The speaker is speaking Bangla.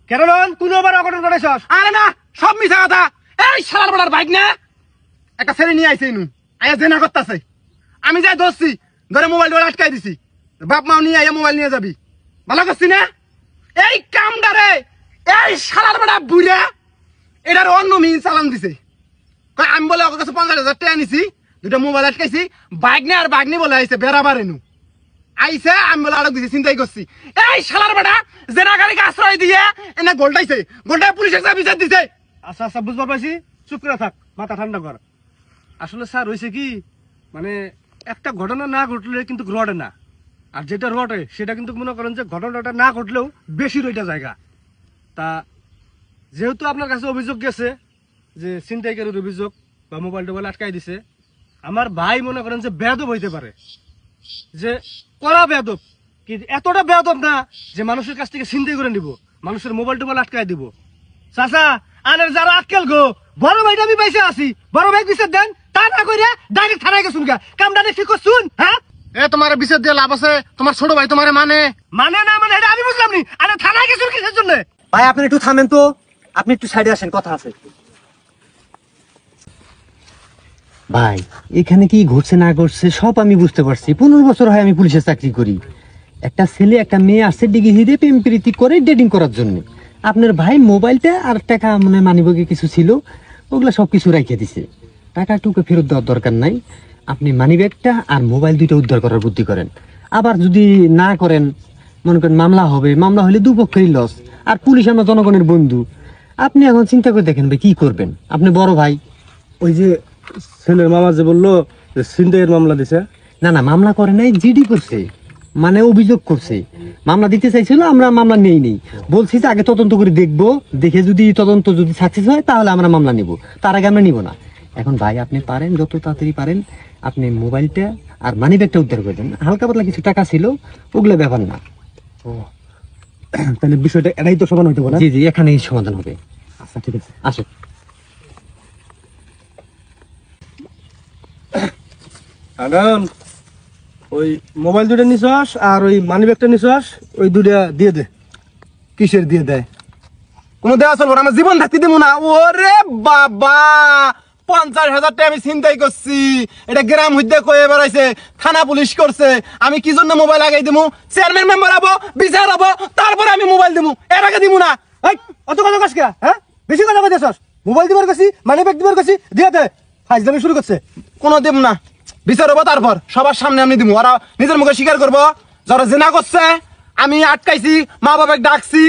কেন তুই আবার অঘটন ঘটাইছস? আরে না সব মিছা কথা। এই শালার বড়ার বাইক না একটা ছেলে নিয়ে আইছে ইনু আয়া জেনা করতেছে। আমি যাই ধরছি, ধরে মোবাইল ডোর আটকাই দিছি। বাপ মাও নিয়ে আইয়া মোবাইল নিয়ে যাবি, ভালো করছি না? এই কামডারে এই শালার বড়া বুড়া এটার অন্য মিন চালান দিছে। আমি বলে ওর কাছে 50,000 টাকা নিছি, দুটা মোবাইল আটকাইছি। বাইক নিয়ে আর বাইক নিয়ে বলে আইছে বেড়াবার এনু আইসে। আমি বলে আটক দিছি, চিন্তাই করছি। এই শালার বড়া জেনা গাড়িকে আশ্রয় দিয়ে এনে গোলটাইছে, গোলটায় পুলিশের কাছে বিচার দিছে। আচ্ছা আচ্ছা বুঝবার পাইছি, চুপ করে থাক, মাথা ঠান্ডা কর। আসলে স্যার হয়েছে কি, মানে একটা ঘটনা না ঘটলে কিন্তু রটে না, আর যেটা রটে সেটা কিন্তু মনে করেন যে ঘটনাটা না ঘটলেও বেশি রইটা জায়গা। তা যেহেতু আপনার কাছে অভিযোগ গেছে যে ছিনতাইকারীর অভিযোগ বা মোবাইল টোবাইল আটকাই দিছে, আমার ভাই মনে করেন যে বেয়াদব হইতে পারে, যে কড়া বেয়াদব, কিন্তু এতটা বেয়াদব না যে মানুষের কাছ থেকে ছিনতাই করে নিব, মানুষের মোবাইল টোবাইল আটকাই দিব। চাচা আনের যারা আটকেল গো, বড় ভাইটা আমি পাইছে আছি, বড় ভাই বিচার দেন, তা না কইরা ডাইরেক্ট থানায় গেছুন গা। কামটা ঠিক করছুন? হ্যাঁ এ তোমার বিচার দিয়ে লাভ আছে? তোমার ছোট ভাই তোমার মানে না মানে এটা আমি বুঝলাম নি। আরে থানায় গেছুন কিসের জন্য? ভাই আপনি একটু থামেন তো, আপনি একটু সাইডে আসেন, কথা আছে। ভাই এখানে কি ঘটছে না ঘটছে সব আমি বুঝতে পারছি। 15 বছর হয় আমি পুলিশের চাকরি করি। একটা ছেলে একটা মেয়ে আসছে ডিগ্রি হিরে প্রেম প্রীতি করে ডেটিং করার জন্য। আপনার ভাই মোবাইলটা আর টাকা মানে মানিব্যাগে কিছু ছিল, ওগুলা সবকিছু রাখিয়ে দিছে। টাকা টুকু ফেরত দেওয়ার দরকার নাই, আপনি মানিব্যাগটা আর মোবাইল দুইটা উদ্ধার করার বুদ্ধি করেন। আবার যদি না করেন মনে করেন মামলা হবে, মামলা হলে দুপক্ষেরই লস, আর পুলিশ আমরা জনগণের বন্ধু। আপনি এখন চিন্তা করে দেখেন ভাই কি করবেন, আপনি বড় ভাই। ওই যে ছেলের মামা যে বললো যে ছিনতাইয়ের মামলা দিছে, না মামলা করে নাই, জিডি করছে, মানে অভিযোগ করছে। মামলা দিতে চাইছিল, আমরা মামলা নেই বলছি যে আগে তদন্ত করে দেখবো, দেখে যদি তদন্ত যদি সাকসেস হয় তাহলে আমরা মামলা নিব, তার আগে আমরা নিব না। এখন ভাই আপনি পারেন যত তাড়াতাড়ি পারেন আপনি মোবাইলটা আর মানি ব্যাগটা উদ্ধার করে দেন। হালকা পাতলা কিছু টাকা ছিল, ওগুলো ব্যাপার না। তাহলে বিষয়টা এটাই তো সমান হইতে পারে। জি এখানেই সমাধান হবে। আচ্ছা ঠিক আছে, আসো। এখন ওই মোবাইল দুটো নিছস আর ওই মানি ব্যাগটা নিছস, ওই দুটা দিয়ে দে। কিসের দিয়ে দেয়? কোনো দেওয়া চলবো না, আমার জীবন থাকতে দেবো না। ওরে বাবা 50,000 টাকা আমি চিন্তাই করছি। এটা গ্রাম হইতে কয়ে বেড়াইছে, থানা পুলিশ করছে। আমি কি জন্য মোবাইল আগাই দেবো? চেয়ারম্যান মেম্বার হবো, বিচার হবো, তারপরে আমি মোবাইল দেবো, এর আগে দিব না। এই অত কথা কস কে? হ্যাঁ বেশি কথা কইতেছস। মোবাইল দিবার কাছি, মানি ব্যাগ দিবার কাছি, দিয়ে দে। ফাইজলামি শুরু করছে। কোনো দেব না, বিচার হবো, তারপর সবার সামনে আমি দিব। ওরা নিজের মুখে স্বীকার করবো যারা জেনা করছে, আমি আটকাইছি, মা বাবাকে ডাকছি,